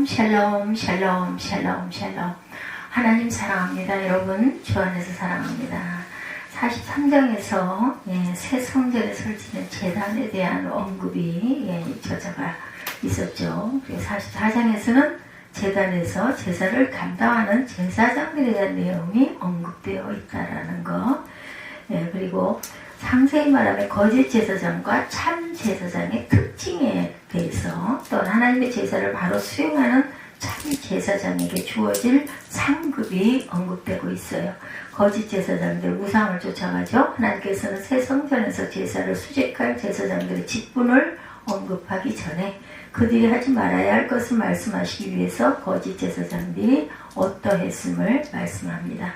샬롬 샬롬 샬롬 샬롬. 하나님 사랑합니다. 여러분 주 안에서 사랑합니다. 43장에서 새 성전에 설치는 제단에 대한 언급이 저자가 있었죠. 그리고 44장에서는 제단에서 제사를 감당하는 제사장들에 대한 내용이 언급되어 있다라는 것. 그리고 상세히 말하면 거짓 제사장과 참 제사장의 특징에 대해서, 또 하나님의 제사를 바로 수행하는 참 제사장에게 주어질 상급이 언급되고 있어요. 거짓 제사장들 우상을 쫓아가죠. 하나님께서는 새 성전에서 제사를 수직할 제사장들의 직분을 언급하기 전에 그들이 하지 말아야 할 것을 말씀하시기 위해서 거짓 제사장들이 어떠했음을 말씀합니다.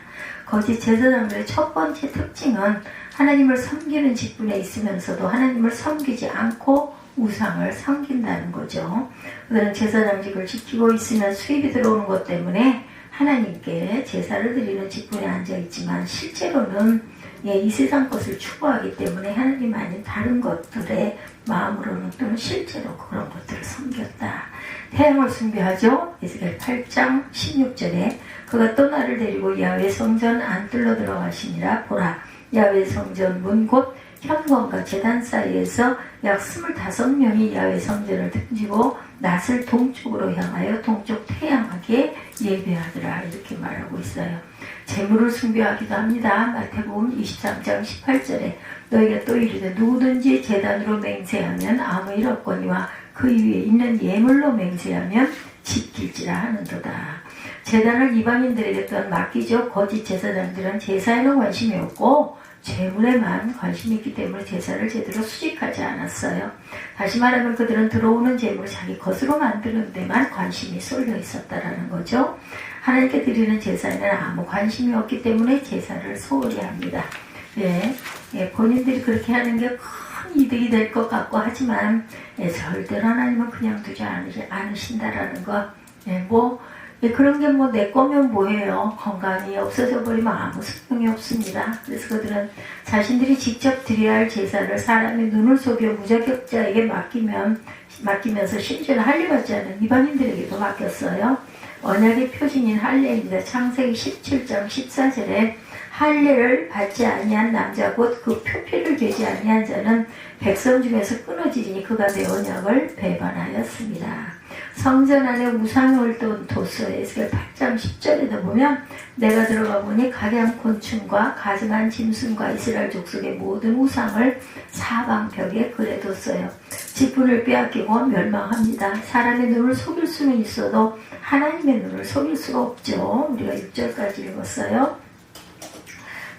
거짓 제사장들의 첫 번째 특징은 하나님을 섬기는 직분에 있으면서도 하나님을 섬기지 않고 우상을 섬긴다는 거죠. 그들은 제사장직을 지키고 있으면 수입이 들어오는 것 때문에 하나님께 제사를 드리는 직분에 앉아있지만 실제로는 이 세상 것을 추구하기 때문에 하나님 아닌 다른 것들의 마음으로는 또는 실제로 그런 것들을 섬겼다. 태양을 숭배하죠. 에스겔 8장 16절에 그가 또 나를 데리고 야훼 성전 안뜰로 들어가시니라. 보라, 야훼 성전 문 곧 현관과 제단 사이에서 약 25명이 야훼 성전을 등지고 낫을 동쪽으로 향하여 동쪽 태양에게 예배하더라. 이렇게 말하고 있어요. 재물을 숭배하기도 합니다. 마태복음 23장 18절에 너희가 또 이르되 누구든지 제단으로 맹세하면 아무 일 없거니와 그 위에 있는 예물로 맹세하면 지킬지라 하는도다. 제단을 이방인들에게 또한 맡기죠. 거짓 제사장들은 제사에는 관심이 없고 재물에만 관심이 있기 때문에 제사를 제대로 수직하지 않았어요. 다시 말하면 그들은 들어오는 재물을 자기 것으로 만드는 데만 관심이 쏠려 있었다라는 거죠. 하나님께 드리는 제사에는 아무 관심이 없기 때문에 제사를 소홀히 합니다. 본인들이 그렇게 하는 게 큰 이득이 될 것 같고 하지만 절대로 하나님은 그냥 두지 않으신다라는 것. 그런 게 내 거면 뭐예요. 건강이 없어져 버리면 아무 소용이 없습니다. 그래서 그들은 자신들이 직접 드려야 할 제사를 사람의 눈을 속여 무자격자에게 맡기면서 심지어는 할례받지 않은 이방인들에게도 맡겼어요. 언약의 표징인 할례입니다. 창세기 17장 14절에 할례를 받지 아니한 남자 곧 그 표피를 되지 아니한 자는 백성 중에서 끊어지리니 그가 내 언약을 배반하였습니다. 성전 안에 우상을 뒀어요. 에스겔 8장 10절에도 보면 내가 들어가 보니 각양곤충과 가증한 짐승과 이스라엘 족속의 모든 우상을 사방벽에 그려뒀어요. 직분을 빼앗기고 멸망합니다. 사람의 눈을 속일 수는 있어도 하나님의 눈을 속일 수가 없죠. 우리가 6절까지 읽었어요.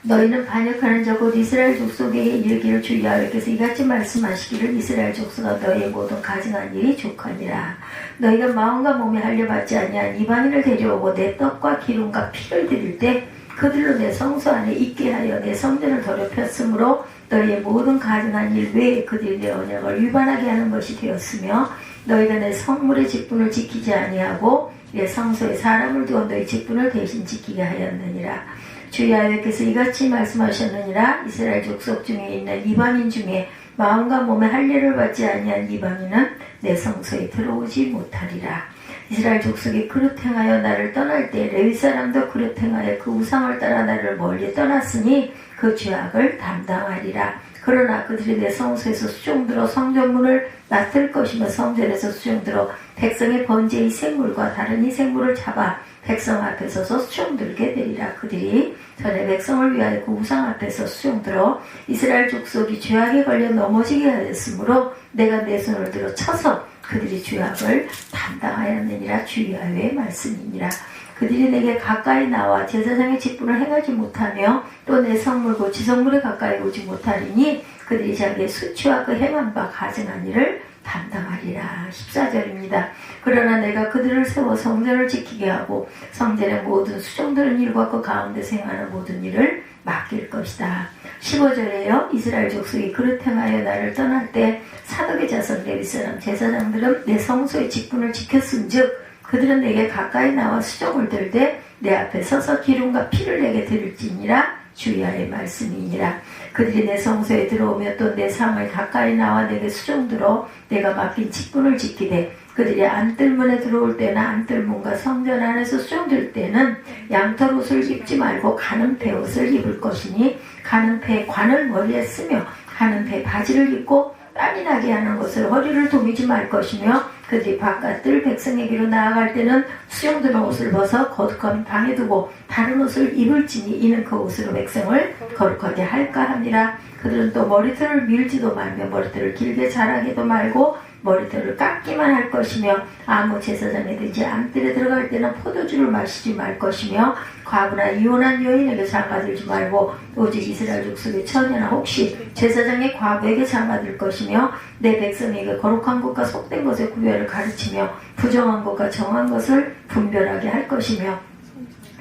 너희는 반역하는 자 곧 이스라엘 족속에게 이르기를 주 여호와께서 이같이 말씀하시기를 이스라엘 족속아 너희의 모든 가증한 일이 족하니라. 너희가 마음과 몸에 할례받지 아니한 이방인을 데려오고 내 떡과 기름과 피를 드릴 때 그들로 내 성소 안에 있게 하여 내 성전을 더럽혔으므로 너희의 모든 가증한 일 외에 그들이 내 언약을 위반하게 하는 것이 되었으며 너희가 내 성물의 직분을 지키지 아니하고 내 성소에 사람을 두어 너희 직분을 대신 지키게 하였느니라. 주 여호와께서 이같이 말씀하셨느니라. 이스라엘 족속 중에 있는 이방인 중에 마음과 몸에 할례를 받지 아니한 이방인은 내 성소에 들어오지 못하리라. 이스라엘 족속이 그릇 행하여 나를 떠날 때 레위 사람도 그릇 행하여 그 우상을 따라 나를 멀리 떠났으니 그 죄악을 담당하리라. 그러나 그들이 내 성소에서 수종들어 성전문을 낫을 것이며 성전에서 수종들어 백성의 번제의 생물과 다른 이 생물을 잡아 백성 앞에 서서 수종들게 되리라. 그들이 전에 백성을 위하여 그 우상 앞에서 수종들어 이스라엘 족속이 죄악에 걸려 넘어지게 하였으므로 내가 내 손을 들어 쳐서 그들이 죄악을 담당하였느니라. 주 여호와의 말씀이니라. 그들이 내게 가까이 나와 제사장의 직분을 행하지 못하며 또 내 성물 곧 지성물에 가까이 오지 못하리니 그들이 자기의 수치와 그 행한 바 가증한 일을 담당하리라. 14절입니다. 그러나 내가 그들을 세워 성전을 지키게 하고 성전의 모든 수종드는 일과 그 가운데서 행하는 모든 일을 맡길 것이다. 15절에요. 이스라엘 족속이 그릇 행하여 나를 떠날 때 사독의 자손 레위 사람 제사장들은 내 성소의 직분을 지켰은즉 그들은 내게 가까이 나와 수종을 들되 내 앞에 서서 기름과 피를 내게 드릴지니라. 주야의 말씀이니라. 그들이 내 성소에 들어오며 또 내 상을 가까이 나와 내게 수종들어 내가 맡긴 직분을 지키되 그들이 안뜰문에 들어올 때나 안뜰문과 성전 안에서 수종들 때는 양털 옷을 입지 말고 가는 배 옷을 입을 것이니 가는 배 관을 머리에 쓰며 가는 배 바지를 입고 땀이 나게 하는 것을 허리를 도미지 말 것이며 그들이 바깥들 백성에게로 나아갈 때는 수종드는 옷을 벗어 거룩한 방에 두고 다른 옷을 입을지니 이는 그 옷으로 백성을 거룩하게 할까 하니라. 그들은 또 머리털을 밀지도 말며 머리털을 길게 자라기도 말고 머리털을 깎기만 할 것이며 아무 제사장이든지 안뜰에 들어갈 때는 포도주를 마시지 말 것이며 과부나 이혼한 여인에게 장가들지 말고 오직 이스라엘 족속의 처녀나 혹시 제사장의 과부에게 장가들 것이며 내 백성에게 거룩한 것과 속된 것의 구별을 가르치며 부정한 것과 정한 것을 분별하게 할 것이며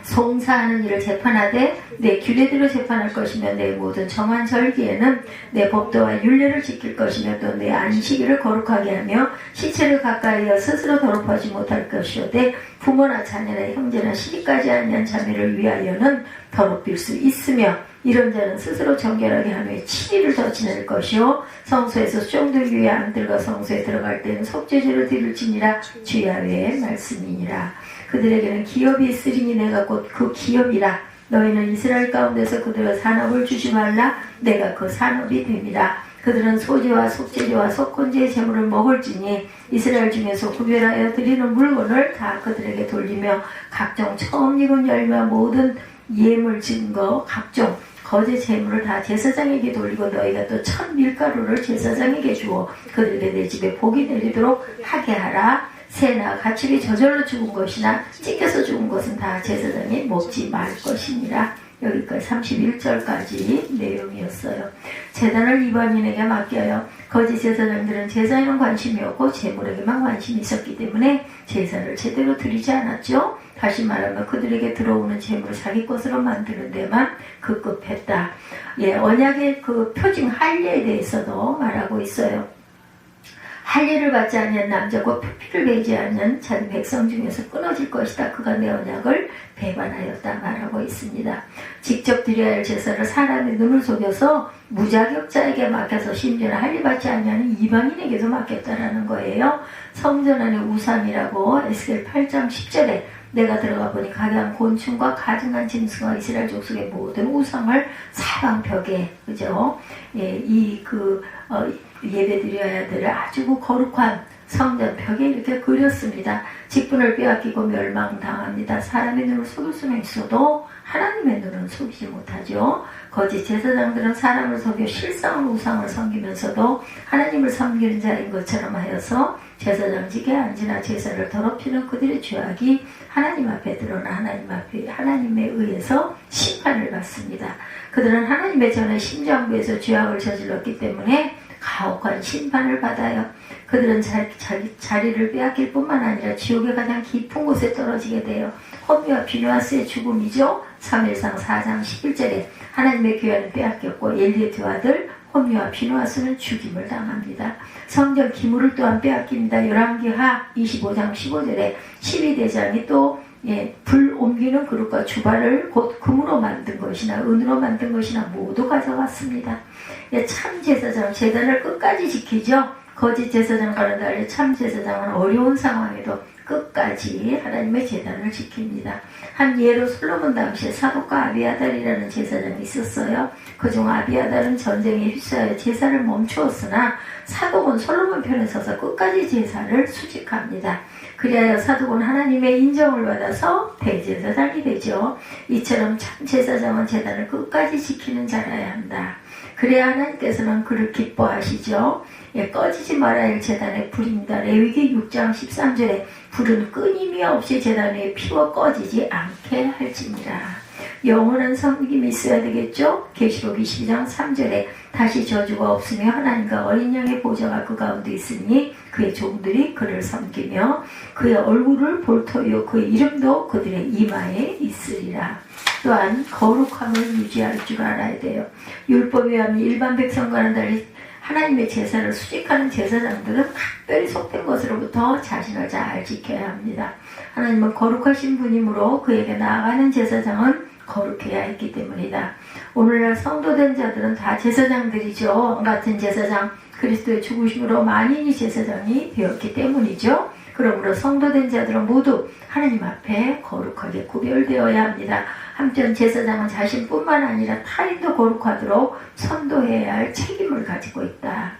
송사하는 일을 재판하되 내 규례대로 재판할 것이며 내 모든 정한 절기에는 내 법도와 율례를 지킬 것이며 또 내 안식일을 거룩하게 하며 시체를 가까이여 스스로 더럽하지 못할 것이오되 부모나 자녀나 형제나 시집까지 아니한 자매를 위하여는 더럽힐 수 있으며 이런 자는 스스로 정결하게 하며 7일을 더 지낼 것이요 성소에서 수종들기 위해 안들과 성소에 들어갈 때는 속죄제를 드릴지니라. 주 야훼의 말씀이니라. 그들에게는 기업이 있으리니 내가 곧 그 기업이라. 너희는 이스라엘 가운데서 그들의 산업을 주지 말라. 내가 그 산업이 됨이라. 그들은 소제와 속죄제와 속건제의 제물을 먹을지니 이스라엘 중에서 구별하여 드리는 물건을 다 그들에게 돌리며 각종 처음 익은 열매 모든 예물 증거 각종 거제 제물을 다 제사장에게 돌리고 너희가 또 첫 밀가루를 제사장에게 주어 그들에게 내 집에 복이 내리도록 하게 하라. 새나 가축이 저절로 죽은 것이나 찢겨서 죽은 것은 다 제사장이 먹지 말 것이니라. 여기까지 31절까지 내용이었어요. 제단을 이방인에게 맡겨요. 거짓 제사장들은 제사에는 관심이 없고 제물에게만 관심이 있었기 때문에 제사를 제대로 드리지 않았죠. 다시 말하면 그들에게 들어오는 제물을 자기 것으로 만드는 데만 급급했다. 언약의 그 표징 할례에 대해서도 말하고 있어요. 할례를 받지 않는 남자고 표피를 매지 않는 자기 백성 중에서 끊어질 것이다. 그가 내 언약을 배반하였다 말하고 있습니다. 직접 드려야 할 제사를 사람의 눈을 속여서 무자격자에게 맡겨서 심지어는 할례 받지 않는 이방인에게도 맡겼다라는 거예요. 성전 안에 우상이라고 에스겔 8장 10절에 내가 들어가 보니 각양 곤충과 가증한 짐승과 이스라엘 족속의 모든 우상을 사방벽에 그죠? 예배드려야 될 아주 거룩한 성전 벽에 이렇게 그렸습니다. 직분을 빼앗기고 멸망당합니다. 사람의 눈을 속일 수는 있어도 하나님의 눈은 속이지 못하죠. 거짓 제사장들은 사람을 속여 실상은 우상을 섬기면서도 하나님을 섬기는 자인 것처럼 하여서 제사장직에 앉으나 제사를 더럽히는 그들의 죄악이 하나님 앞에 드러나 하나님에 의해서 심판을 받습니다. 그들은 하나님의 전에 심장부에서 죄악을 저질렀기 때문에 가혹한 심판을 받아요. 그들은 자기 자리를 빼앗길 뿐만 아니라 지옥의 가장 깊은 곳에 떨어지게 돼요. 홈리와 비누아스의 죽음이죠. 3일상 4장 11절에 하나님의 귀환은 빼앗겼고 엘리의 두 아들 홈리와 비누아스는 죽임을 당합니다. 성전 기물을 또한 빼앗깁니다. 열왕기하 25장 15절에 12대장이 또 불 옮기는 그릇과 주발을 곧 금으로 만든 것이나 은으로 만든 것이나 모두 가져갔습니다. 참 제사장 제단을 끝까지 지키죠. 거짓 제사장과는 달리 참 제사장은 어려운 상황에도 끝까지 하나님의 제단을 지킵니다. 한 예로 솔로몬 당시에 사독과 아비아달이라는 제사장이 있었어요. 그중 아비아달은 전쟁에 휩싸여 제사를 멈추었으나 사독은 솔로몬 편에 서서 끝까지 제사를 수직합니다. 그리하여 사독은 하나님의 인정을 받아서 대제사장이 되죠. 이처럼 참 제사장은 제단을 끝까지 지키는 자라야 한다. 그래야 하나님께서는 그를 기뻐하시죠. 꺼지지 말아야 할 제단의 불입니다. 레위기 6장 13절에 불은 끊임이 없이 제단 위에 피워 꺼지지 않게 할지니라. 영원한 섬김이 있어야 되겠죠. 계시록 22장 3절에 다시 저주가 없으며 하나님과 어린 양의 보좌가 그 가운데 있으니 그의 종들이 그를 섬기며 그의 얼굴을 볼 터이요 그의 이름도 그들의 이마에 있으리라. 또한 거룩함을 유지할 줄 알아야 돼요. 율법에 의하면 일반 백성과는 달리 하나님의 제사를 수직하는 제사장들은 각별히 속된 것으로부터 자신을 잘 지켜야 합니다. 하나님은 거룩하신 분이므로 그에게 나아가는 제사장은 거룩해야 했기 때문이다. 오늘날 성도된 자들은 다 제사장들이죠. 같은 제사장, 그리스도의 죽으심으로 만인이 제사장이 되었기 때문이죠. 그러므로 성도된 자들은 모두 하나님 앞에 거룩하게 구별되어야 합니다. 한편 제사장은 자신뿐만 아니라 타인도 거룩하도록 선도해야 할 책임을 가지고 있다.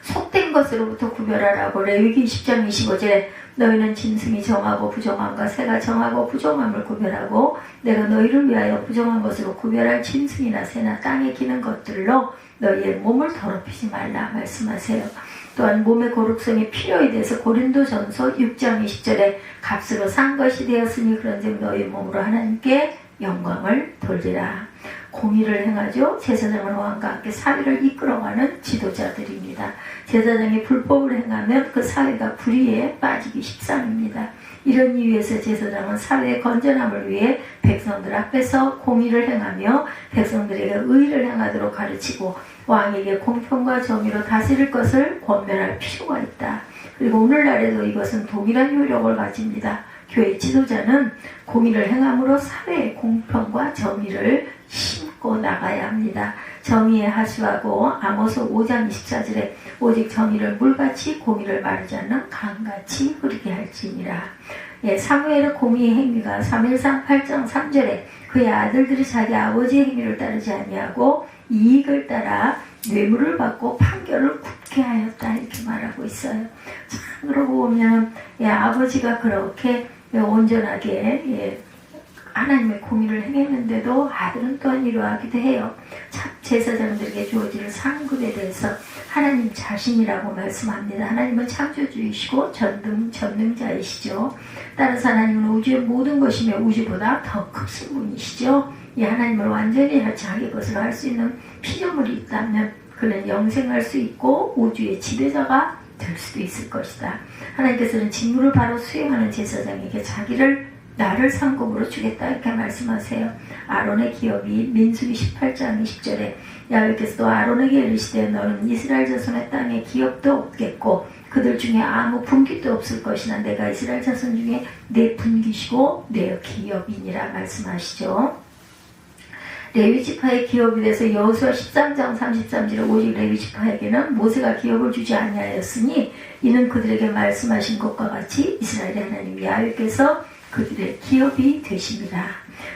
속된 것으로부터 구별하라고 레위기 10장 25절에 너희는 짐승이 정하고 부정함과 새가 정하고 부정함을 구별하고 내가 너희를 위하여 부정한 것으로 구별할 짐승이나 새나 땅에 기는 것들로 너희의 몸을 더럽히지 말라 말씀하세요. 또한 몸의 거룩성이 필요에 대해서 고린도전서 6장 20절에 값으로 산 것이 되었으니 그런즉 너희 몸으로 하나님께 영광을 돌리라. 공의를 행하죠. 제사장은 왕과 함께 사회를 이끌어가는 지도자들입니다. 제사장이 불법을 행하면 그 사회가 불의에 빠지기 십상입니다. 이런 이유에서 제사장은 사회의 건전함을 위해 백성들 앞에서 공의를 행하며 백성들에게 의를 행하도록 가르치고 왕에게 공평과 정의로 다스릴 것을 권면할 필요가 있다. 그리고 오늘날에도 이것은 동일한 효력을 가집니다. 교회 지도자는 공의를 행함으로 사회의 공평과 정의를 심고 나가야 합니다. 정의에 하수하고 아모스 5장 24절에 오직 정의를 물같이 공의를 마르지 않는 강같이 흐르게 할지니라. 사무엘의 공의의 행위가 사무엘상 8장 3절에 그의 아들들이 자기 아버지의 행위를 따르지 아니하고 이익을 따라 뇌물을 받고 판결을 굽게 하였다 이렇게 말하고 있어요. 참 그러고 보면 아버지가 그렇게 온전하게 하나님의 공의를 행했는데도 아들은 또한 이러하기도 해요. 참 제사장들에게 주어질 상급에 대해서 하나님 자신이라고 말씀합니다. 하나님은 창조주이시고 전능자이시죠. 따라서 하나님은 우주의 모든 것이며 우주보다 더 크신 분이시죠. 이 하나님을 완전히 자기 것으로 할 수 있는 피조물이 있다면 그는 영생할 수 있고 우주의 지배자가 될 수도 있을 것이다. 하나님께서는 직무를 바로 수행하는 제사장에게 나를 상급으로 주겠다 이렇게 말씀하세요. 아론의 기업이 민수기 18장 20절에 야훼께서도 아론에게 이르시되 너는 이스라엘 자손의 땅에 기업도 없겠고 그들 중에 아무 분깃도 없을 것이나 내가 이스라엘 자손 중에 내 분깃이고 내 기업이니라 말씀하시죠. 레위지파의 기업이 돼서 여호수아 13장 33절에 오직 레위지파에게는 모세가 기업을 주지 아니하였으니 이는 그들에게 말씀하신 것과 같이 이스라엘의 하나님 야훼께서 그들의 기업이 되십니다.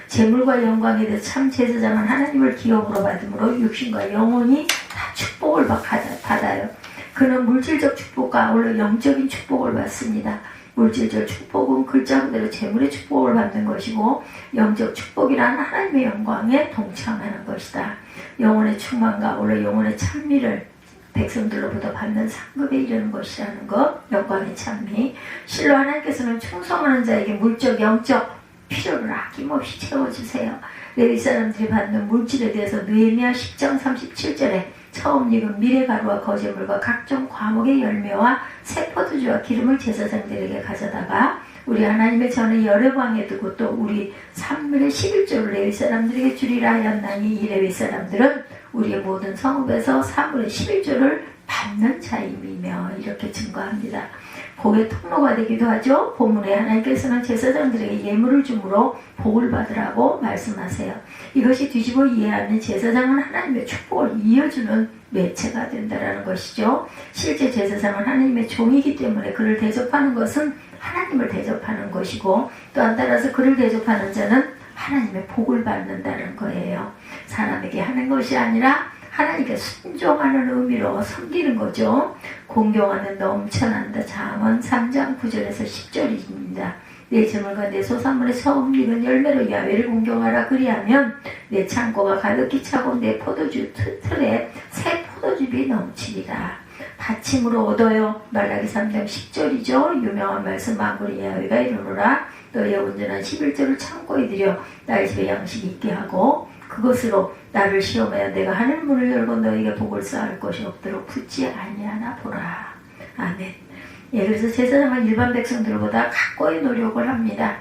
재물과 영광에 대해 참 제사장은 하나님을 기업으로 받음으로 육신과 영혼이 다 축복을 받아요. 그는 물질적 축복과 아울러 영적인 축복을 받습니다. 물질적 축복은 글자 그대로 재물의 축복을 받는 것이고 영적 축복이란 하나님의 영광에 동참하는 것이다. 영혼의 충만과 아울러 영혼의 찬미를 백성들로부터 받는 상급에 이르는 것이라는 것, 영광의 찬미. 실로 하나님께서는 충성하는 자에게 물적, 영적 필요를 아낌없이 채워주세요. 레위 사람들이 받는 물질에 대해서 느헤미야 10장 37절에 처음 익은 미레가루와 거제물과 각종 과목의 열매와 새 포도주와 기름을 제사장들에게 가져다가 우리 하나님의 전에 여레방에 두고 또 우리 3분의 11조를 레위 사람들에게 주리라 하였나니 이 레위 사람들은 우리의 모든 성읍에서 3분의 11조를 받는 자임이며 이렇게 증거합니다. 복의 통로가 되기도 하죠. 본문에 하나님께서는 제사장들에게 예물을 주므로 복을 받으라고 말씀하세요. 이것이 뒤집어 이해하면 제사장은 하나님의 축복을 이어주는 매체가 된다는 것이죠. 실제 제사장은 하나님의 종이기 때문에 그를 대접하는 것은 하나님을 대접하는 것이고 또한 따라서 그를 대접하는 자는 하나님의 복을 받는다는 거예요. 사람에게 하는 것이 아니라 하나님께 순종하는 의미로 섬기는 거죠. 공경하는 넘쳐난다. 잠언 3장 9절에서 10절입니다. 내 재물과 내 소산물의 처음 익은 열매로 야훼를 공경하라. 그리하면 내 창고가 가득히 차고 내 포도주 틀에 새 포도즙이 넘치리라. 받침으로 얻어요. 말라기 3장 10절이죠. 유명한 말씀 만군의 야훼가 이르노라. 너의 온전한 11조를 창고에 들여 나의 집에 양식이 있게 하고 그것으로 나를 시험하여 내가 하늘 문을 열고 너에게 복을 쌓을 것이 없도록 붙지 아니하나 보라. 아멘. 그래서 제사장은 일반 백성들보다 각고의 노력을 합니다.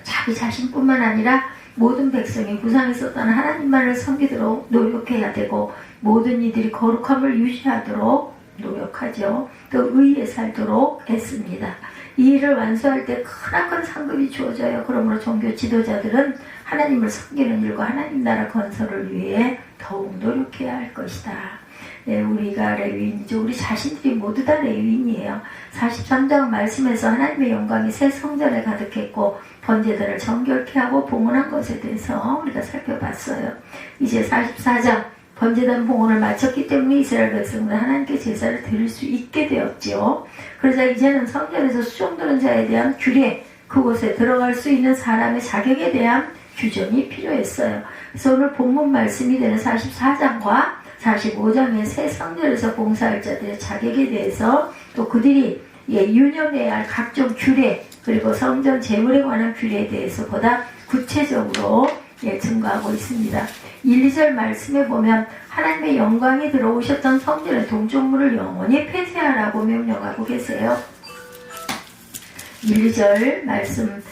자기 자신뿐만 아니라 모든 백성이 무상에 썼다는 하나님만을 섬기도록 노력해야 되고 모든 이들이 거룩함을 유지하도록 노력하죠. 또 의에 살도록 애씁니다. 이 일을 완수할 때 크나큰 상급이 주어져요. 그러므로 종교 지도자들은 하나님을 섬기는 일과 하나님 나라 건설을 위해 더욱 노력해야 할 것이다. 네, 우리가 레위인이죠. 우리 자신들이 모두 다 레위인이에요. 43장 말씀에서 하나님의 영광이 새 성전에 가득했고 번제단을 정결케 하고 봉헌한 것에 대해서 우리가 살펴봤어요. 이제 44장 번제단 봉헌을 마쳤기 때문에 이스라엘 백성은 하나님께 제사를 드릴 수 있게 되었죠. 그러자 이제는 성전에서 수종드는 자에 대한 규례, 그곳에 들어갈 수 있는 사람의 자격에 대한 규정이 필요했어요. 그래서 오늘 본문 말씀이 되는 44장과 45장의 새 성전에서 봉사할 자들의 자격에 대해서 또 그들이 유념해야 할 각종 규례 그리고 성전 재물에 관한 규례에 대해서 보다 구체적으로 증거하고 있습니다. 1, 2절 말씀에 보면 하나님의 영광이 들어오셨던 성전의 동쪽문을 영원히 폐쇄하라고 명령하고 계세요. 1, 2절 말씀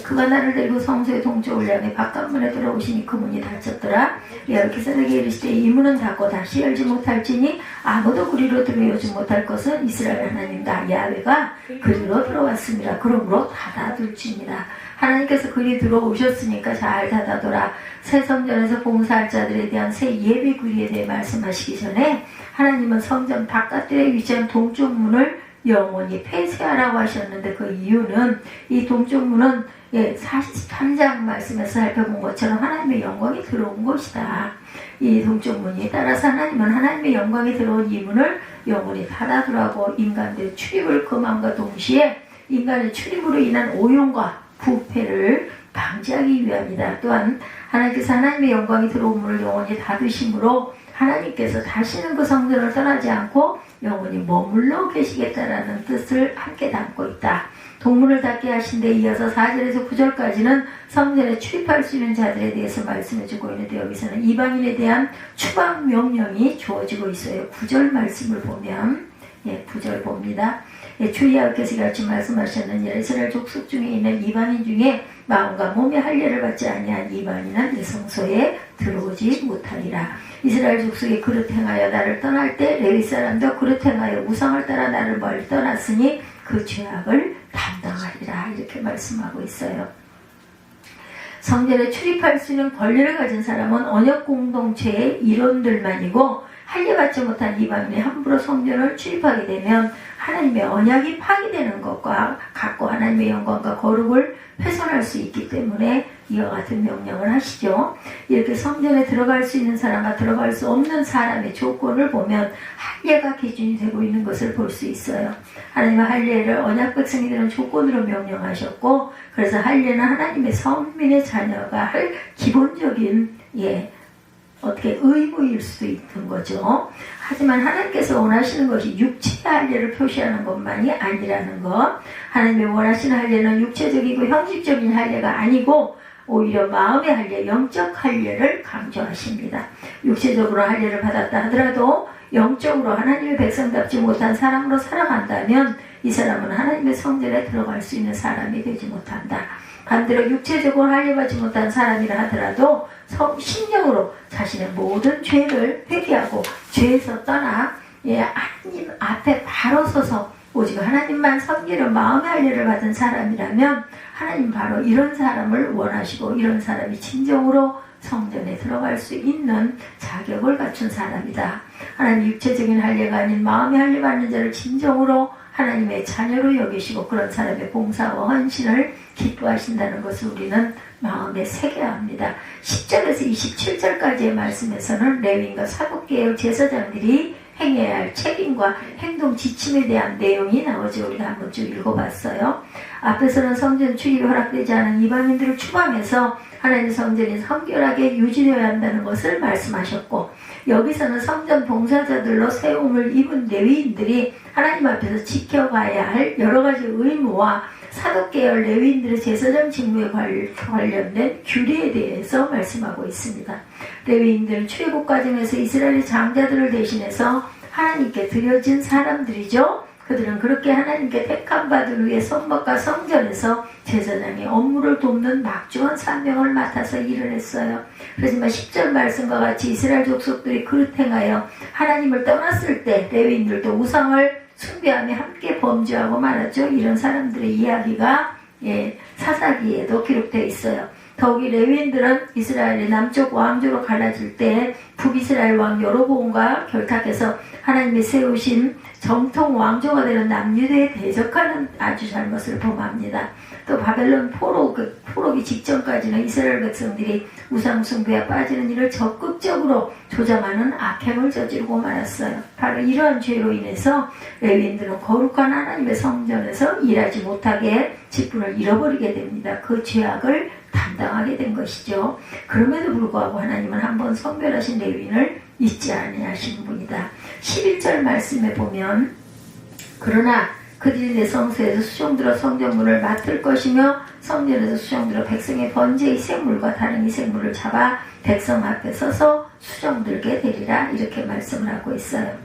그가 나를 데리고 성소의 동쪽을 향해 바깥문에 들어오시니 그 문이 닫혔더라. 여호와께서 내게 이르시되 이 문은 닫고 다시 열지 못할지니 아무도 그리로 들어오지 못할 것은 이스라엘 하나님 나 야훼가 그리로 들어왔습니다. 그러므로 닫아둘지니라. 하나님께서 그리 들어오셨으니까 잘 닫아둬라. 새 성전에서 봉사할 자들에 대한 새 예비 규례에 대해 말씀하시기 전에 하나님은 성전 바깥에 위치한 동쪽 문을 영원히 폐쇄하라고 하셨는데 그 이유는 이 동쪽 문은 43장 말씀에서 살펴본 것처럼 하나님의 영광이 들어온 것이다. 이 동쪽 문이 따라서 하나님은 하나님의 영광이 들어온 이 문을 영원히 닫아두라고 인간들의 출입을 금함과 동시에 인간의 출입으로 인한 오용과 부패를 방지하기 위함이다. 또한 하나님께서 하나님의 영광이 들어온 문을 영원히 닫으심으로 하나님께서 다시는 그 성전을 떠나지 않고 영원히 머물러 계시겠다라는 뜻을 함께 담고 있다. 동문을 닫게 하신 데 이어서 4절에서 9절까지는 성전에 출입할 수 있는 자들에 대해서 말씀해주고 있는데 여기서는 이방인에 대한 추방 명령이 주어지고 있어요. 9절 말씀을 보면 9절 봅니다. 주 여호와께서 같이 말씀하셨느니라. 이스라엘 족속 중에 있는 이방인 중에 마음과 몸의 할례를 받지 아니한 이방인은 내 성소에 들어오지 못하리라. 이스라엘 족속이 그릇 행하여 나를 떠날 때 레위 사람도 그릇 행하여 우상을 따라 나를 멀리 떠났으니 그 죄악을 담당하리라. 이렇게 말씀하고 있어요. 성전에 출입할 수 있는 권리를 가진 사람은 언약 공동체의 일원들만이고 할례받지 못한 이방인이 함부로 성전을 출입하게 되면 하나님의 언약이 파기되는 것과 같고 하나님의 영광과 거룩을 훼손할 수 있기 때문에 이와 같은 명령을 하시죠. 이렇게 성전에 들어갈 수 있는 사람과 들어갈 수 없는 사람의 조건을 보면 할례가 기준이 되고 있는 것을 볼 수 있어요. 하나님은 할례를 언약 백성이 되는 조건으로 명령하셨고 그래서 할례는 하나님의 선민의 자녀가 할 기본적인 어떻게 의무일 수도 있는 거죠. 하지만 하나님께서 원하시는 것이 육체의 할례를 표시하는 것만이 아니라는 것. 하나님이 원하시는 할례는 육체적이고 형식적인 할례가 아니고 오히려 마음의 할례, 영적 할례를 강조하십니다. 육체적으로 할례를 받았다 하더라도 영적으로 하나님의 백성답지 못한 사람으로 살아간다면 이 사람은 하나님의 성전에 들어갈 수 있는 사람이 되지 못한다. 반대로 육체적으로 할례받지 못한 사람이라 하더라도 심령으로 자신의 모든 죄를 회개하고 죄에서 떠나 하나님 앞에 바로 서서 오직 하나님만 섬기는 마음의 할례를 받은 사람이라면 하나님 바로 이런 사람을 원하시고 이런 사람이 진정으로 성전에 들어갈 수 있는 자격을 갖춘 사람이다. 하나님 육체적인 할례가 아닌 마음의 할례 받는 자를 진정으로 하나님의 자녀로 여기시고 그런 사람의 봉사와 헌신을 기뻐하신다는 것을 우리는 마음에 새겨야 합니다. 10절에서 27절까지의 말씀에서는 레위인과 사독계열 제사장들이 행해야 할 책임과 행동 지침에 대한 내용이 나오죠. 우리가 한번 쭉 읽어봤어요. 앞에서는 성전 출입이 허락되지 않은 이방인들을 추방해서 하나님의 성전이 성결하게 유지되어야 한다는 것을 말씀하셨고 여기서는 성전 봉사자들로 세움을 입은 레위인들이 하나님 앞에서 지켜가야 할 여러 가지 의무와 사독계열 레위인들의 제사장 직무에 관련된 규례에 대해서 말씀하고 있습니다. 레위인들은 출애굽 과정에서 이스라엘의 장자들을 대신해서 하나님께 드려진 사람들이죠. 그들은 그렇게 하나님께 택함받은 후에 성막과 성전에서 제사장의 업무를 돕는 막중한 사명을 맡아서 일을 했어요. 그렇지만 10절 말씀과 같이 이스라엘 족속들이 그릇 행하여 하나님을 떠났을 때 레위인들도 우상을 숭배하며 함께 범죄하고 말았죠. 이런 사람들의 이야기가 사사기에도 기록되어 있어요. 더욱이 레위인들은 이스라엘이 남쪽 왕조로 갈라질 때 북이스라엘 왕 여로보암과 결탁해서 하나님이 세우신 정통 왕조가 되는 남유대에 대적하는 아주 잘못을 범합니다. 또 바벨론 포로기 직전까지는 이스라엘 백성들이 우상숭배에 빠지는 일을 적극적으로 조장하는 악행을 저지르고 말았어요. 바로 이러한 죄로 인해서 레위인들은 거룩한 하나님의 성전에서 일하지 못하게 직분을 잃어버리게 됩니다. 그 죄악을 담당하게 된 것이죠. 그럼에도 불구하고 하나님은 한번 성별하신 레위인을 잊지 아니하시는 분이다. 11절 말씀에 보면 그러나 그들이 내 성소에서 수종들어 성전문을 맡을 것이며 성전에서 수종들어 백성의 번제의 생물과 다른 이생물을 잡아 백성 앞에 서서 수종들게 되리라 이렇게 말씀을 하고 있어요.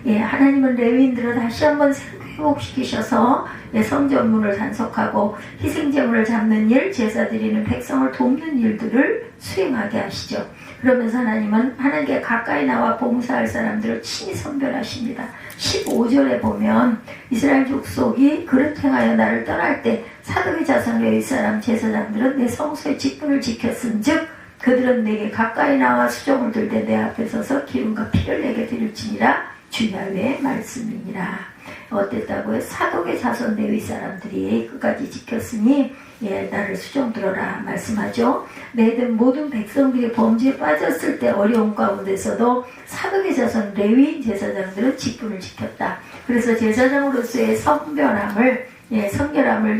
하나님은 레위인들을 다시 한번 회복시키셔서 성전문을 단속하고 희생제물을 잡는 일, 제사 드리는 백성을 돕는 일들을 수행하게 하시죠. 그러면서 하나님은 하나님께 가까이 나와 봉사할 사람들을 친히 선별하십니다. 15절에 보면 이스라엘 족속이 그릇 행하여 나를 떠날 때 사독의 자손 레위 사람 제사장들은 내 성소의 직분을 지켰은즉 그들은 내게 가까이 나와 수종을 들 때 내 앞에 서서 기름과 피를 내게 드릴지니라 주 야훼의 말씀이니라. 어땠다고요? 사독의 자손 레위 사람들이 끝까지 지켰으니 나를 수종 들어라 말씀하죠. 매든 모든 백성들이 범죄에 빠졌을 때 어려운 가운데서도 사독의 자손 레위 제사장들은 직분을 지켰다. 그래서 제사장으로서의 성결함을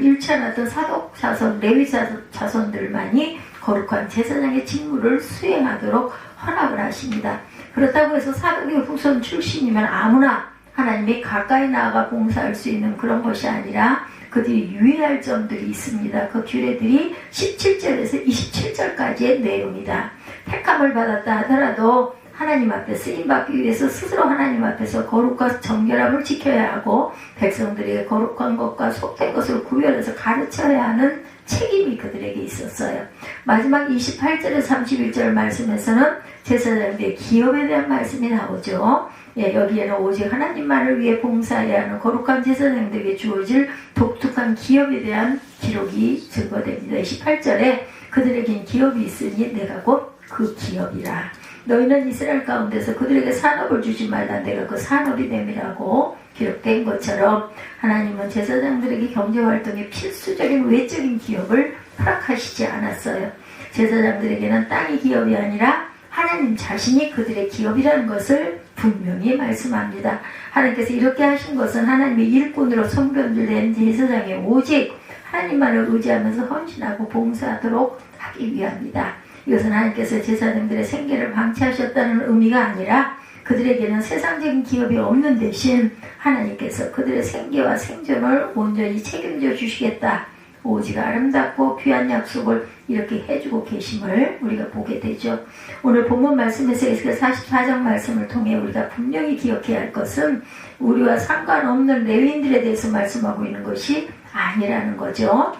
잃지 않았던 사독 자손 레위 자손들만이 거룩한 제사장의 직무를 수행하도록 허락을 하십니다. 그렇다고 해서 사독의 후손 출신이면 아무나 하나님이 가까이 나아가 봉사할 수 있는 그런 것이 아니라 그들이 유의할 점들이 있습니다. 그 규례들이 17절에서 27절까지의 내용이다. 택함을 받았다 하더라도 하나님 앞에 쓰임받기 위해서 스스로 하나님 앞에서 거룩과 정결함을 지켜야 하고 백성들에게 거룩한 것과 속된 것을 구별해서 가르쳐야 하는 책임이 그들에게 있었어요. 마지막 28절에서 31절 말씀에서는 제사장들의 기업에 대한 말씀이 나오죠. 여기에는 오직 하나님만을 위해 봉사해야 하는 거룩한 제사장들에게 주어질 독특한 기업에 대한 기록이 증거됩니다. 28절에 그들에겐 기업이 있으니 내가 곧 그 기업이라. 너희는 이스라엘 가운데서 그들에게 산업을 주지 말라. 내가 그 산업이 됨이라고 기록된 것처럼 하나님은 제사장들에게 경제활동의 필수적인 외적인 기업을 허락하시지 않았어요. 제사장들에게는 땅이 기업이 아니라 하나님 자신이 그들의 기업이라는 것을 분명히 말씀합니다. 하나님께서 이렇게 하신 것은 하나님의 일꾼으로 성별된 제사장이 오직 하나님만을 의지하면서 헌신하고 봉사하도록 하기 위함이다. 이것은 하나님께서 제사장들의 생계를 방치하셨다는 의미가 아니라 그들에게는 세상적인 기업이 없는 대신 하나님께서 그들의 생계와 생존을 온전히 책임져 주시겠다. 오직 아름답고 귀한 약속을 이렇게 해주고 계심을 우리가 보게 되죠. 오늘 본문 말씀에서 44장 말씀을 통해 우리가 분명히 기억해야 할 것은 우리와 상관없는 레위인들에 대해서 말씀하고 있는 것이 아니라는 거죠.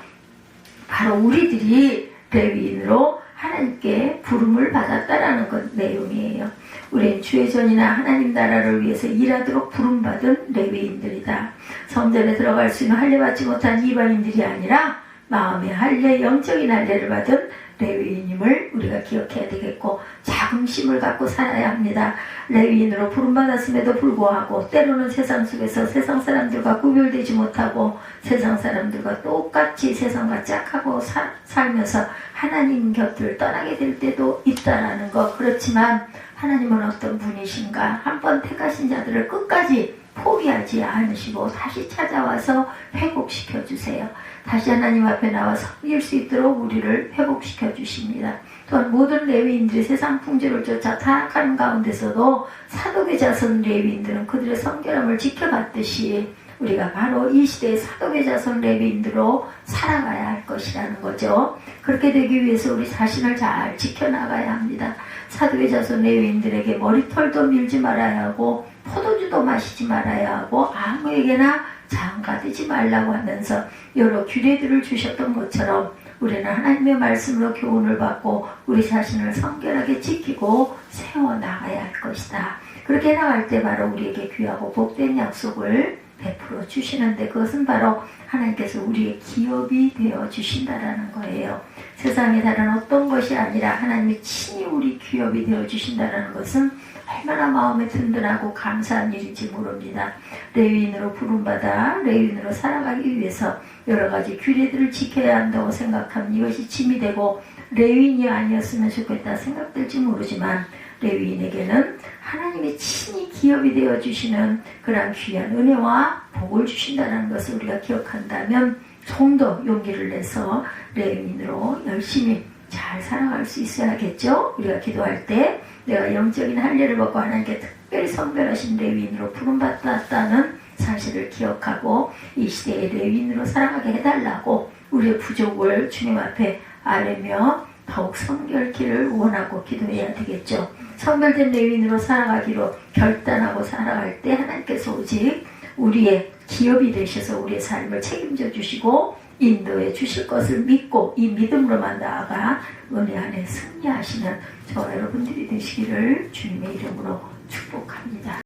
바로 우리들이 레위인으로 하나님께 부름을 받았다라는 것 내용이에요. 우리는 주의 전이나 하나님 나라를 위해서 일하도록 부름받은 레위인들이다. 성전에 들어갈 수 있는 할례 받지 못한 이방인들이 아니라 마음의 할례, 영적인 할례를 받은 레위인임을 우리가 기억해야 되겠고 자긍심을 갖고 살아야 합니다. 레위인으로 부름받았음에도 불구하고 때로는 세상 속에서 세상 사람들과 구별되지 못하고 세상 사람들과 똑같이 세상과 짝하고 살면서 하나님 곁을 떠나게 될 때도 있다라는 것. 그렇지만 하나님은 어떤 분이신가? 한번 택하신 자들을 끝까지 포기하지 않으시고 다시 찾아와서 회복시켜 주세요. 다시 하나님 앞에 나와 섬길 수 있도록 우리를 회복시켜 주십니다. 또한 모든 레위인들이 세상 풍조를 쫓아 타락하는 가운데서도 사독의 자손 레위인들은 그들의 성결함을 지켜갔듯이 우리가 바로 이 시대의 사독의 자손 레위인들로 살아가야 할 것이라는 거죠. 그렇게 되기 위해서 우리 자신을 잘 지켜나가야 합니다. 사독의 자손 레위인들에게 머리털도 밀지 말아야 하고 포도주도 마시지 말아야 하고 아무에게나 장가들지 말라고 하면서 여러 규례들을 주셨던 것처럼 우리는 하나님의 말씀으로 교훈을 받고 우리 자신을 성결하게 지키고 세워나가야 할 것이다. 그렇게 나갈 때 바로 우리에게 귀하고 복된 약속을 베풀어 주시는데 그것은 바로 하나님께서 우리의 기업이 되어 주신다라는 거예요. 세상의 다른 어떤 것이 아니라 하나님이 친히 우리 기업이 되어주신다는 것은 얼마나 마음에 든든하고 감사한 일인지 모릅니다. 레위인으로 부름받아 레위인으로 살아가기 위해서 여러 가지 규례들을 지켜야 한다고 생각하면 이것이 짐이 되고 레위인이 아니었으면 좋겠다 생각될지 모르지만 레위인에게는 하나님이 친히 기업이 되어주시는 그러한 귀한 은혜와 복을 주신다는 것을 우리가 기억한다면 좀 더 용기를 내서 레위인으로 열심히 잘 살아갈 수 있어야겠죠. 우리가 기도할 때 내가 영적인 할례를 받고 하나님께 특별히 선별하신 레위인으로 부름받았다는 사실을 기억하고 이 시대의 레위인으로 살아가게 해달라고 우리의 부족을 주님 앞에 아뢰며 더욱 성결기를 원하고 기도해야 되겠죠. 성결된 레위인으로 살아가기로 결단하고 살아갈 때 하나님께서 오직 우리의 기업이 되셔서 우리의 삶을 책임져 주시고 인도해 주실 것을 믿고 이 믿음으로만 나아가 은혜 안에 승리하시는 저와 여러분들이 되시기를 주님의 이름으로 축복합니다.